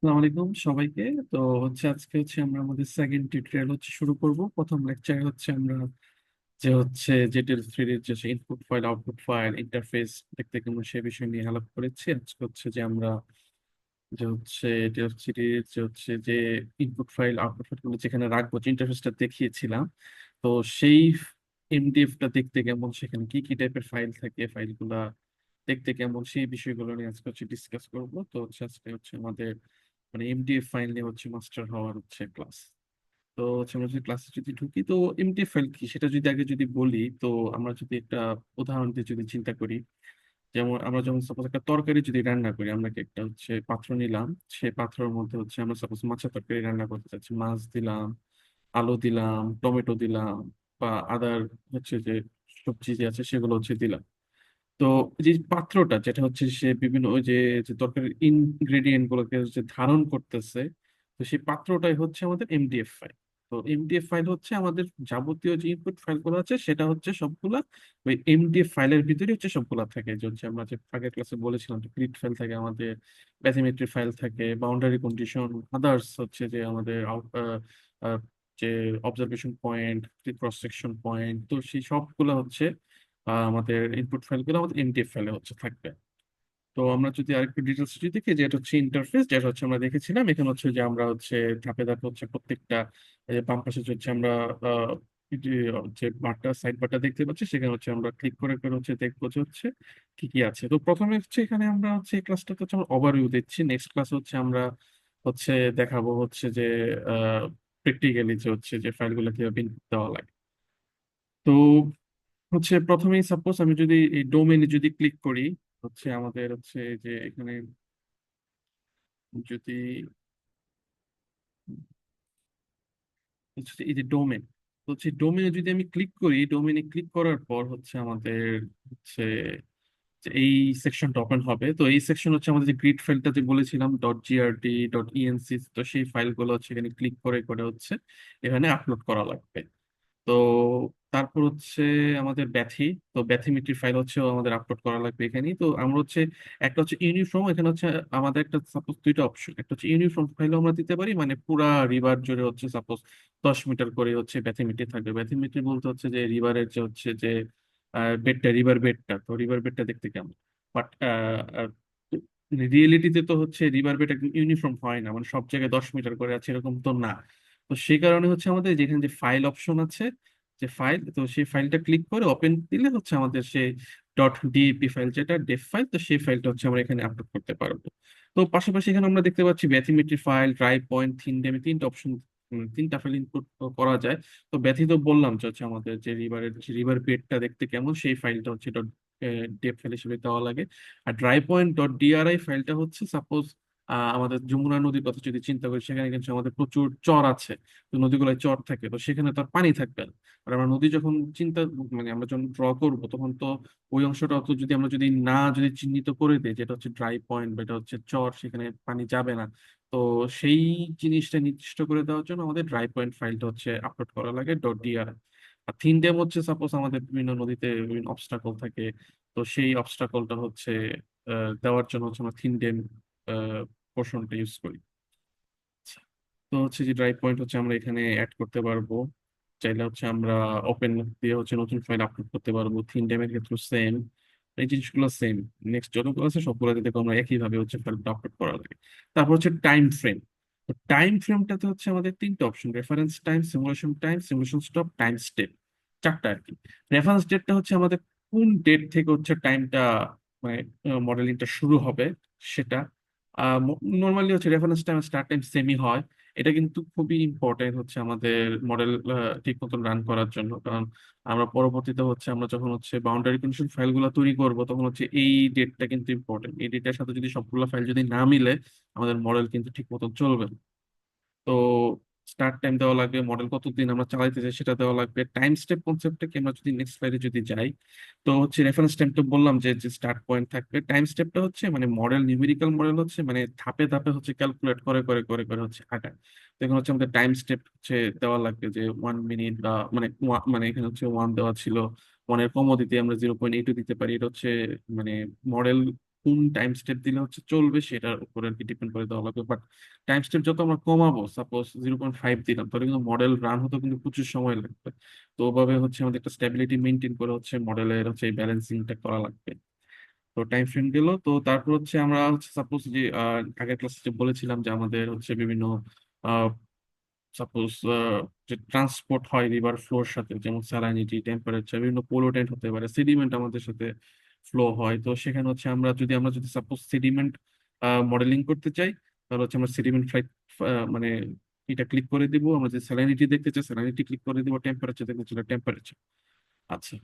আসসালামু আলাইকুম সবাইকে। তো আজকে আমরা আমাদের সেকেন্ড টিউটোরিয়াল শুরু করব। প্রথম লেকচারে আমরা জেটেল থ্রির যে input file output file interface দেখতে কেমন সে বিষয় নিয়ে আলাপ করেছি। আজকে যে আমরা জেটেল থ্রির যে ইনপুট ফাইল আউটপুট ফাইল গুলো যেখানে রাখবো, যে ইন্টারফেসটা দেখিয়েছিলাম, তো সেই এমডিএফটা দেখতে কেমন, সেখানে কি কি টাইপের ফাইল থাকে, ফাইলগুলা দেখতে কেমন, সেই বিষয়গুলো নিয়ে আজকে ডিসকাস করব। তো আজকে আমাদের মানে এমডিএফ ফাইল নিয়ে মাস্টার হওয়ার ক্লাস। তো আমরা যদি ক্লাসে ঢুকি, তো এমডিএফ ফাইল কি সেটা আগে বলি, তো আমরা একটা উদাহরণ দিয়ে চিন্তা করি। যেমন আমরা যখন সাপোজ একটা তরকারি রান্না করি, আমরা কি একটা পাত্র নিলাম। সেই পাত্রের মধ্যে আমরা সাপোজ মাছের তরকারি রান্না করতে চাচ্ছি, মাছ দিলাম, আলু দিলাম, টমেটো দিলাম, বা আদার যে সবজি যে আছে সেগুলো দিলাম। তো যে পাত্রটা যেটা সে বিভিন্ন ওই যে তরকারির ইনগ্রেডিয়েন্ট গুলোকে ধারণ করতেছে, তো সেই পাত্রটাই আমাদের এমডিএফ ফাইল। তো এমডিএফ ফাইল আমাদের যাবতীয় যে ইনপুট ফাইল গুলো আছে, সেটা সবগুলা ওই এমডিএফ ফাইলের ভিতরে সবগুলা থাকে। আমরা যে আগের ক্লাসে বলেছিলাম, গ্রিড ফাইল থাকে আমাদের, ব্যাথিমেট্রি ফাইল থাকে, বাউন্ডারি কন্ডিশন, আদার্স যে আমাদের আহ, যে observation point, cross section point, তো সেই সবগুলা আমাদের ইনপুট ফাইলগুলো আমাদের এমডিএফ ফাইলে থাকবে। তো আমরা আরেকটু ডিটেলস দেখি, যে এটা ইন্টারফেস, যেটা আমরা দেখেছিলাম। এখানে যে আমরা ধাপে ধাপে প্রত্যেকটা এই যে বাম পাশে আমরা আহ, এই যে বারটা সাইড বারটা দেখতে পাচ্ছি, সেখানে আমরা ক্লিক করে করে দেখবো কি কি আছে। তো প্রথমে এখানে আমরা এই ক্লাসটাতে আমরা ওভারভিউ দিচ্ছি। নেক্সট ক্লাস আমরা দেখাবো যে প্র্যাকটিক্যালি যে ফাইলগুলো কিভাবে ইনপুট দেওয়া লাগে। তো প্রথমেই সাপোজ আমি এই ডোমেইনে ক্লিক করি, আমাদের যে এখানে যদি এই যে ডোমেন, ডোমেনে আমি ক্লিক করি, ডোমেনে ক্লিক করার পর আমাদের হচ্ছে যে এই সেকশনটা ওপেন হবে। তো এই সেকশন আমাদের যে গ্রিড ফাইলটা যে বলেছিলাম, ডট জিআরডি ডট ইএনসি, তো সেই ফাইলগুলো এখানে ক্লিক করে করে এখানে আপলোড করা লাগবে। তো তারপর আমাদের ব্যাথি, তো ব্যাথিমেট্রি ফাইল আমাদের আপলোড করা লাগবে এখানে। তো আমরা একটা ইউনিফর্ম, এখানে আমাদের একটা সাপোজ দুইটা অপশন, একটা ইউনিফর্ম ফাইল আমরা দিতে পারি, মানে পুরা রিভার জুড়ে সাপোজ 10 মিটার করে ব্যাথিমেট্রি থাকবে। ব্যাথিমেট্রি বলতে যে রিভারের যে বেডটা, রিভার বেডটা, তো রিভার বেডটা দেখতে কেমন। বাট রিয়েলিটিতে তো রিভার বেড একদম ইউনিফর্ম হয় না, মানে সব জায়গায় 10 মিটার করে আছে এরকম তো না। তো সেই কারণে আমাদের যেখানে যে ফাইল অপশন আছে, যে ফাইল, তো সেই ফাইলটা ক্লিক করে ওপেন দিলে আমাদের সেই ডট ডিইপি ফাইল, যেটা ডেফ ফাইল, তো সেই ফাইলটা আমরা এখানে আপলোড করতে পারবো। তো পাশাপাশি এখানে আমরা দেখতে পাচ্ছি ব্যাথিমেট্রি ফাইল, ড্রাই পয়েন্ট, থিন ডেমে, তিনটা অপশন, তিনটা ফাইল ইনপুট করা যায়। তো ব্যথি তো বললাম যে আমাদের যে রিভার বেডটা দেখতে কেমন, সেই ফাইলটা ডট ডেপ ফাইল হিসেবে দেওয়া লাগে। আর ড্রাই পয়েন্ট ডট ডিআরআই ফাইলটা সাপোজ আমাদের যমুনা নদীর কথা চিন্তা করি, সেখানে কিন্তু আমাদের প্রচুর চর আছে। তো নদীগুলোয় চর থাকে, তো সেখানে তার পানি থাকবে না। আর আমরা নদী যখন মানে আমরা যখন ড্র করবো, তখন তো ওই অংশটা আমরা না চিহ্নিত করে দিই, যেটা ড্রাই পয়েন্ট বা এটা চর, সেখানে পানি যাবে না। তো সেই জিনিসটা নির্দিষ্ট করে দেওয়ার জন্য আমাদের ড্রাই পয়েন্ট ফাইলটা আপলোড করা লাগে ডট ডিআর। আর থিন ডেম সাপোজ আমাদের বিভিন্ন নদীতে বিভিন্ন অবস্টাকল থাকে, তো সেই অবস্টাকলটা দেওয়ার জন্য আমরা থিন ডেম পোর্শনটা ইউজ করি। তো যে ড্রাইভ পয়েন্ট আমরা এখানে অ্যাড করতে পারবো। চাইলে আমরা ওপেন দিয়ে নতুন ফাইল আপলোড করতে পারবো। থিন ডেমের ক্ষেত্রে সেম, এই জিনিসগুলো সেম। নেক্সট যতগুলো আছে সবগুলোতে দেখো আমরা একইভাবে ফাইলটা আপলোড করা লাগে। তারপর টাইম ফ্রেম। তো টাইম ফ্রেমটাতে আমাদের তিনটা option: reference time, simulation stop, time step, চারটা আর কি। রেফারেন্স ডেটটা আমাদের কোন ডেট থেকে টাইমটা, মানে মডেলিংটা শুরু হবে সেটা। Normally reference time start time সেমই হয়। এটা কিন্তু খুবই ইম্পর্টেন্ট আমাদের মডেল ঠিক মতন রান করার জন্য। কারণ আমরা পরবর্তীতে আমরা যখন বাউন্ডারি কন্ডিশন ফাইলগুলো তৈরি করব, তখন এই ডেটটা কিন্তু ইম্পর্টেন্ট। এই ডেটার সাথে যদি সবগুলো ফাইল না মিলে, আমাদের মডেল কিন্তু ঠিক মতন চলবে না। তো স্টার্ট টাইম দেওয়া লাগবে, মডেল কতদিন আমরা চালাইতে চাই সেটা দেওয়া লাগবে। টাইম স্টেপ কনসেপ্টটা কি, আমরা যদি নেক্সট স্লাইডে যাই, তো রেফারেন্স টাইম তো বললাম যে যে স্টার্ট পয়েন্ট থাকবে। টাইম স্টেপটা মানে মডেল, নিউমেরিক্যাল মডেল মানে ধাপে ধাপে ক্যালকুলেট করে করে করে করে আগায়। তো এখানে আমাদের টাইম স্টেপ দেওয়া লাগবে, যে 1 মিনিট বা মানে এখানে 1 দেওয়া ছিল, 1-এর কমও দিতে আমরা 0.82 দিতে পারি। এটা মানে মডেল কোন টাইম স্টেপ দিলে হচ্ছে চলবে সেটার উপর আর কি ডিপেন্ড করে দেওয়া লাগবে। বাট টাইম স্টেপ যত আমরা কমাবো, সাপোজ 0.5 দিলাম, তাহলে কিন্তু মডেল রান হতে কিন্তু প্রচুর সময় লাগবে। তো ওভাবে হচ্ছে আমাদের একটা স্টেবিলিটি মেনটেন করে হচ্ছে মডেলের হচ্ছে ব্যালেন্সিংটা করা লাগবে। তো টাইম ফ্রেম গেল, তো তারপর হচ্ছে আমরা হচ্ছে সাপোজ যে আগের ক্লাসে যে বলেছিলাম যে আমাদের হচ্ছে বিভিন্ন সাপোজ যে ট্রান্সপোর্ট হয় রিভার ফ্লোর সাথে, যেমন স্যালাইনিটি, টেম্পারেচার, বিভিন্ন পোলোটেন্ট হতে পারে, সেডিমেন্ট আমাদের সাথে ফ্লো হয়। তো সেখানে হচ্ছে আমরা যদি সাপোজ সেডিমেন্ট মডেলিং করতে চাই, তাহলে হচ্ছে আমরা সেডিমেন্ট ফ্লাইট মানে এটা ক্লিক করে দিব। আমরা যে স্যালাইনিটি দেখতে চাই স্যালাইনিটি ক্লিক করে দিব, টেম্পারেচার দেখতে চাই টেম্পারেচার। আচ্ছা,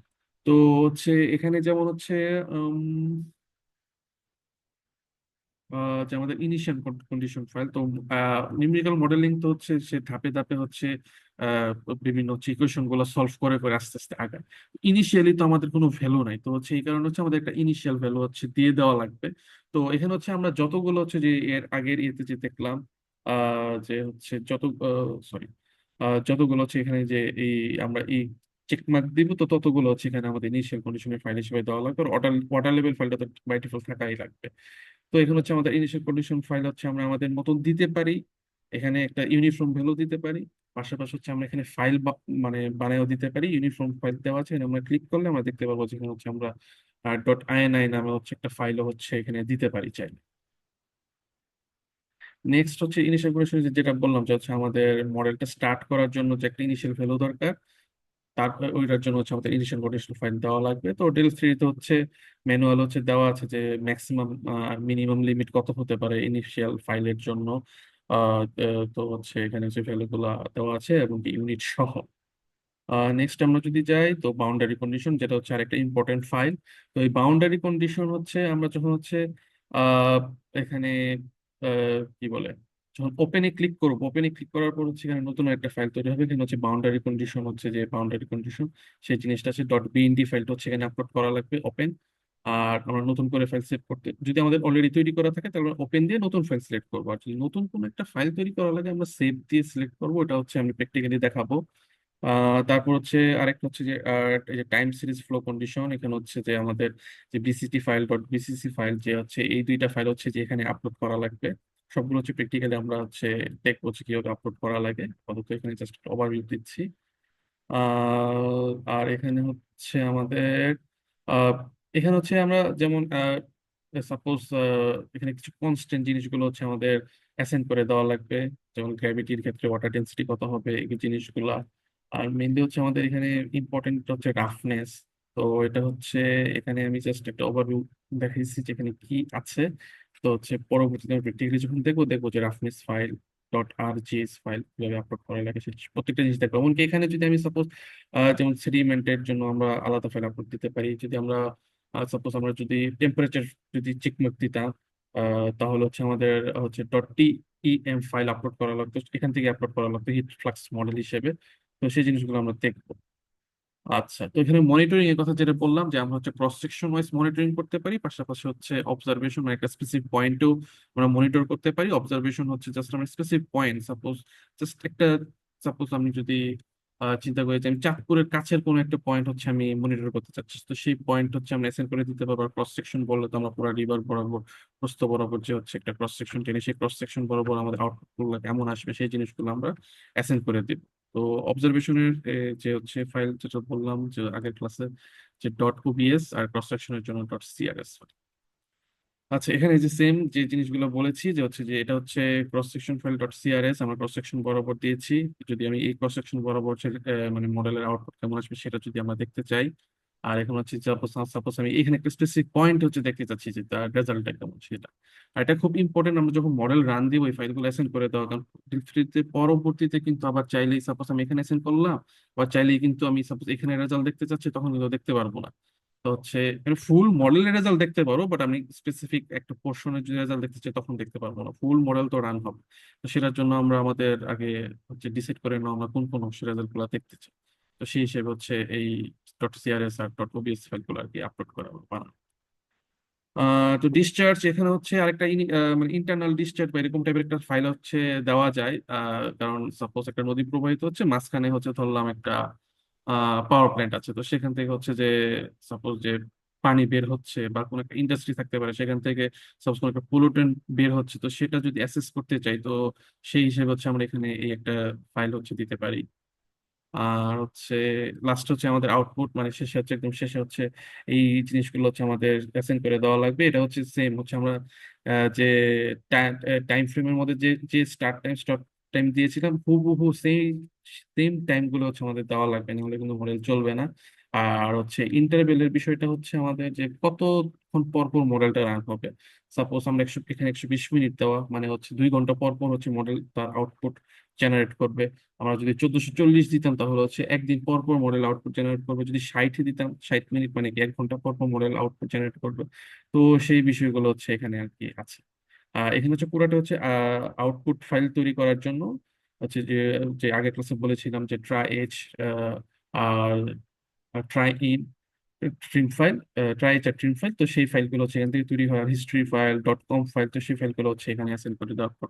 তো হচ্ছে এখানে যেমন হচ্ছে যে আমাদের ইনিশিয়াল কন্ডিশন ফাইল, তো নিউমেরিক্যাল মডেলিং তো হচ্ছে সে ধাপে ধাপে হচ্ছে আহ, বিভিন্ন হচ্ছে ইকুয়েশন গুলো সলভ করে করে আস্তে আস্তে আগায়। ইনিশিয়ালি তো আমাদের কোনো ভ্যালু নাই, তো হচ্ছে এই কারণে হচ্ছে আমাদের একটা ইনিশিয়াল ভ্যালু হচ্ছে দিয়ে দেওয়া লাগবে। তো এখানে হচ্ছে আমরা যতগুলো হচ্ছে যে এর আগের ইয়েতে যে দেখলাম যে হচ্ছে সরি যতগুলো হচ্ছে এখানে যে এই আমরা এই চেক মার্ক দিব, তো ততগুলো হচ্ছে এখানে আমাদের ইনিশিয়াল কন্ডিশনের ফাইল হিসেবে দেওয়া লাগবে। আর ওয়াটার ওয়াটার লেভেল ফাইলটা তো বাই ডিফল্ট থাকাই লাগবে। তো এখানে হচ্ছে আমাদের ইনিশিয়াল কন্ডিশন ফাইল হচ্ছে আমরা আমাদের মতন দিতে পারি, এখানে একটা ইউনিফর্ম ভ্যালু দিতে পারি। পাশাপাশি হচ্ছে আমরা এখানে ফাইল মানে বানায়ও দিতে পারি। ইউনিফর্ম ফাইল দেওয়া আছে, এখানে আমরা ক্লিক করলে আমরা দেখতে পারবো যেখানে হচ্ছে আমরা .ini নামে হচ্ছে একটা ফাইলও হচ্ছে এখানে দিতে পারি চাইলে। নেক্সট হচ্ছে ইনিশিয়াল কন্ডিশন, যেটা বললাম যে হচ্ছে আমাদের মডেলটা স্টার্ট করার জন্য যে একটা ইনিশিয়াল ভ্যালু দরকার, তারপরে ওইটার জন্য হচ্ছে আমাদের ইনিশিয়াল কোটেশন ফাইল দেওয়া লাগবে। তো ডেল থ্রিতে হচ্ছে ম্যানুয়াল হচ্ছে দেওয়া আছে যে ম্যাক্সিমাম আর মিনিমাম লিমিট কত হতে পারে ইনিশিয়াল ফাইলের জন্য। তো হচ্ছে এখানে হচ্ছে ভ্যালুগুলো দেওয়া আছে এবং ইউনিট সহ। নেক্সট আমরা যদি যাই, তো বাউন্ডারি কন্ডিশন, যেটা হচ্ছে আরেকটা ইম্পর্টেন্ট ফাইল। তো এই বাউন্ডারি কন্ডিশন হচ্ছে আমরা যখন হচ্ছে আহ, এখানে কি বলে, যখন ওপেনে ক্লিক করবো, ওপেনে ক্লিক করার পর হচ্ছে এখানে নতুন একটা ফাইল তৈরি হবে। এখানে হচ্ছে বাউন্ডারি কন্ডিশন হচ্ছে যে বাউন্ডারি কন্ডিশন সেই জিনিসটা আছে .bnd ফাইলটা হচ্ছে এখানে আপলোড করা লাগবে ওপেন। আর আমরা নতুন করে ফাইল সেট করতে, যদি আমাদের অলরেডি তৈরি করা থাকে তাহলে ওপেন দিয়ে নতুন ফাইল সিলেক্ট করবো। আর যদি নতুন কোনো একটা ফাইল তৈরি করা লাগে আমরা সেভ দিয়ে সিলেক্ট করবো। এটা হচ্ছে আমি প্র্যাকটিক্যালি দেখাবো। তারপর হচ্ছে আরেকটা হচ্ছে যে এই যে টাইম সিরিজ ফ্লো কন্ডিশন, এখানে হচ্ছে যে আমাদের যে বিসিটি ফাইল .bcc ফাইল যে হচ্ছে এই দুইটা ফাইল হচ্ছে যে এখানে আপলোড করা লাগবে। সবগুলো হচ্ছে প্র্যাকটিক্যালি আমরা হচ্ছে দেখবো হচ্ছে কিভাবে আপলোড করা লাগে। আপাতত এখানে জাস্ট ওভারভিউ দিচ্ছি। আর এখানে হচ্ছে আমাদের আহ, এখানে হচ্ছে আমরা যেমন সাপোজ এখানে কিছু কনস্ট্যান্ট জিনিসগুলো হচ্ছে আমাদের অ্যাসাইন করে দেওয়া লাগবে, যেমন গ্র্যাভিটির ক্ষেত্রে ওয়াটার ডেন্সিটি কত হবে এই জিনিসগুলা। আর মেনলি হচ্ছে আমাদের এখানে ইম্পর্টেন্ট হচ্ছে রাফনেস। তো এটা হচ্ছে এখানে আমি জাস্ট একটা ওভারভিউ দেখাইছি যেখানে কি আছে। তো হচ্ছে পরবর্তীতে আমি প্র্যাকটিক্যালি যখন দেখবো দেখবো যে রাফনেস ফাইল .rgs ফাইল কিভাবে আপলোড করা লাগে প্রত্যেকটা জিনিস দেখবো। এমনকি এখানে যদি আমি সাপোজ যেমন সেডিমেন্টের জন্য আমরা আলাদা ফাইল আপলোড দিতে পারি। যদি আমরা সাপোজ আমরা যদি টেম্পারেচার যদি চেক মার্ক দিতাম, তাহলে হচ্ছে আমাদের হচ্ছে .tem ফাইল আপলোড করা লাগতো, এখান থেকে আপলোড করা লাগতো হিট ফ্লাক্স মডেল হিসেবে। তো সেই জিনিসগুলো আমরা দেখবো। আচ্ছা, তো এখানে মনিটরিং এর কথা যেটা বললাম যে আমরা হচ্ছে ক্রস সেকশন ওয়াইজ মনিটরিং করতে পারি, পাশাপাশি হচ্ছে অবজারভেশন একটা স্পেসিফিক পয়েন্টও আমরা মনিটর করতে পারি। অবজারভেশন হচ্ছে জাস্ট আমরা স্পেসিফিক পয়েন্ট, সাপোজ জাস্ট একটা, সাপোজ আমি যদি চিন্তা করি যে আমি চাঁদপুরের কাছের কোনো একটা পয়েন্ট হচ্ছে আমি মনিটর করতে চাচ্ছি, তো সেই পয়েন্ট হচ্ছে আমরা অ্যাসাইন করে দিতে পারবো। ক্রস সেকশন বললে তো আমরা পুরো রিভার বরাবর, প্রস্থ বরাবর যে হচ্ছে একটা ক্রস সেকশন টেনে সেই ক্রস সেকশন বরাবর আমাদের আউটপুট গুলো কেমন আসবে সেই জিনিসগুলো আমরা অ্যাসাইন করে দিব। তো অবজারভেশনের যে হচ্ছে ফাইল যেটা বললাম যে আগের ক্লাসে, যে .obs, আর ক্রস সেকশনের জন্য .crs। আচ্ছা, এখানে যে সেম যে জিনিসগুলো বলেছি যে হচ্ছে যে এটা হচ্ছে ক্রস সেকশন ফাইল .crs আমরা ক্রস সেকশন বরাবর দিয়েছি। যদি আমি এই ক্রস সেকশন বরাবর মানে মডেলের আউটপুট কেমন আসবে সেটা যদি আমরা দেখতে চাই, আর এখন হচ্ছে সাপোজ আমি এখানে একটা স্পেসিফিক পয়েন্ট হচ্ছে দেখতে চাচ্ছি যে তার রেজাল্টটা কেমন সেটা। আর এটা খুব ইম্পর্টেন্ট, আমরা যখন মডেল রান দিব এই ফাইলগুলো অ্যাসাইন করে দেওয়া, কারণ ফ্রিতে পরবর্তীতে কিন্তু আবার চাইলেই সাপোজ আমি এখানে অ্যাসাইন করলাম, বা চাইলেই কিন্তু আমি সাপোজ এখানে রেজাল্ট দেখতে চাচ্ছি তখন কিন্তু দেখতে পারবো না। তো হচ্ছে ফুল মডেলের রেজাল্ট দেখতে পারো, বাট আমি স্পেসিফিক একটা পোর্শনের যদি রেজাল্ট দেখতে চাই তখন দেখতে পারবো না। ফুল মডেল তো রান হবে। তো সেটার জন্য আমরা আমাদের আগে হচ্ছে ডিসাইড করে নাও আমরা কোন কোন অংশের রেজাল্ট গুলো দেখতে চাই। তো সেই হিসেবে হচ্ছে এই .crs আর .obs ফাইলগুলো আর কি আপলোড করা বানানো। তো ডিসচার্জ এখানে হচ্ছে আরেকটা মানে ইন্টারনাল ডিসচার্জ বা এরকম টাইপের একটা ফাইল হচ্ছে দেওয়া যায়। কারণ সাপোজ একটা নদী প্রবাহিত হচ্ছে, মাঝখানে হচ্ছে ধরলাম একটা পাওয়ার প্ল্যান্ট আছে, তো সেখান থেকে হচ্ছে যে সাপোজ যে পানি বের হচ্ছে বা কোনো একটা ইন্ডাস্ট্রি থাকতে পারে, সেখান থেকে সাপোজ কোনো একটা পোলুটেন্ট বের হচ্ছে, তো সেটা যদি অ্যাসেস করতে চাই, তো সেই হিসেবে হচ্ছে আমরা এখানে এই একটা ফাইল হচ্ছে দিতে পারি। আর হচ্ছে লাস্ট হচ্ছে আমাদের আউটপুট, মানে শেষে হচ্ছে একদম শেষে হচ্ছে এই জিনিসগুলো হচ্ছে আমাদের অ্যাসাইন করে দেওয়া লাগবে। এটা হচ্ছে সেম হচ্ছে আমরা যে টাইম ফ্রেমের মধ্যে যে যে স্টার্ট টাইম স্টপ টাইম দিয়েছিলাম, হুবহু সেম সেম টাইম গুলো হচ্ছে আমাদের দেওয়া লাগবে, নাহলে কিন্তু মডেল চলবে না। আর হচ্ছে ইন্টারভেলের বিষয়টা হচ্ছে আমাদের যে কতক্ষণ পর পর মডেলটা রান হবে। সাপোজ আমরা এখানে 120 মিনিট দেওয়া, মানে হচ্ছে 2 ঘন্টা পর পর হচ্ছে মডেল তার আউটপুট জেনারেট করবে। আমরা যদি 1440 দিতাম তাহলে হচ্ছে একদিন পর পর মডেল আউটপুট জেনারেট করবে। যদি 60 দিতাম, 60 মিনিট মানে কি 1 ঘন্টা পর পর মডেল আউটপুট জেনারেট করবে। তো সেই বিষয়গুলো হচ্ছে এখানে আর কি আছে। এখানে হচ্ছে পুরাটা হচ্ছে আউটপুট ফাইল তৈরি করার জন্য হচ্ছে যে যে আগের ক্লাসে বলেছিলাম যে ট্রাই এইচ আর ট্রাই ইন ট্রিম ফাইল, ট্রাই এইচ আর ট্রিম ফাইল, তো সেই ফাইলগুলো হচ্ছে এখান থেকে তৈরি হয়। History file, dot com file, তো সেই ফাইলগুলো হচ্ছে এখানে অ্যাসাইন করে দেওয়ার পর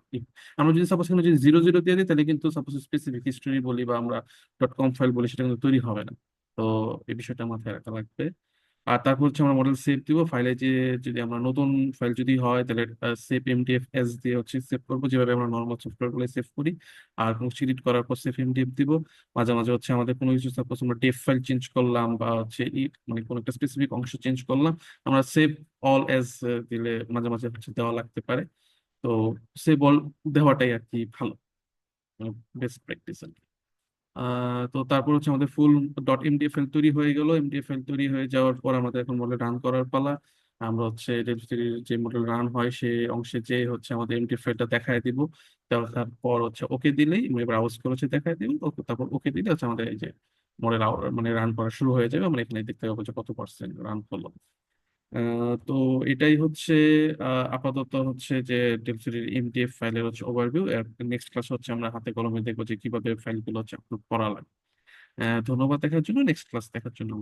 আমরা যদি সাপোজ এখানে যদি 00 দিয়ে দিই, তাহলে কিন্তু সাপোজ স্পেসিফিক হিস্ট্রি বলি বা আমরা .com ফাইল বলি, সেটা কিন্তু তৈরি হবে না। তো এই বিষয়টা মাথায় রাখা লাগবে। আর তারপর হচ্ছে আমরা মডেল সেভ দিব ফাইলে, যে যদি আমরা নতুন ফাইল যদি হয় তাহলে সেভ এমডিএফ এস দিয়ে হচ্ছে সেভ করবো, যেভাবে আমরা নর্মাল সফটওয়্যার গুলো সেভ করি। আর এডিট করার পর সেভ এমডিএফ দিব। মাঝে মাঝে হচ্ছে আমাদের কোনো কিছু সাপোজ আমরা ডেফ ফাইল চেঞ্জ করলাম বা হচ্ছে মানে কোনো একটা স্পেসিফিক অংশ চেঞ্জ করলাম, আমরা সেভ অল এজ দিলে মাঝে মাঝে হচ্ছে দেওয়া লাগতে পারে। তো সেভ অল দেওয়াটাই আর কি ভালো, বেস্ট প্র্যাকটিস। তো তারপর হচ্ছে আমাদের ফুল .mdf ফাইল তৈরি হয়ে গেল। এমডিএফ ফাইল তৈরি হয়ে যাওয়ার পর আমাদের এখন মডেল রান করার পালা। আমরা হচ্ছে যে মডেল রান হয় সেই অংশে যে হচ্ছে আমাদের এমডিএফ ফাইলটা দেখায় দিব। তারপর হচ্ছে ওকে দিলেই, মানে ব্রাউজ করে হচ্ছে দেখায় দিব, তারপর ওকে দিলে হচ্ছে আমাদের এই যে মডেল মানে রান করা শুরু হয়ে যাবে। আমরা এখানে দেখতে পাবো যে কত পার্সেন্ট রান হলো। তো এটাই হচ্ছে আপাতত হচ্ছে যে ডেলফির এমডিএফ ফাইলের হচ্ছে ওভারভিউ। নেক্সট ক্লাস হচ্ছে আমরা হাতে কলমে দেখবো যে কিভাবে ফাইলগুলো হচ্ছে আপলোড করা লাগে। ধন্যবাদ দেখার জন্য, নেক্সট ক্লাস দেখার জন্য।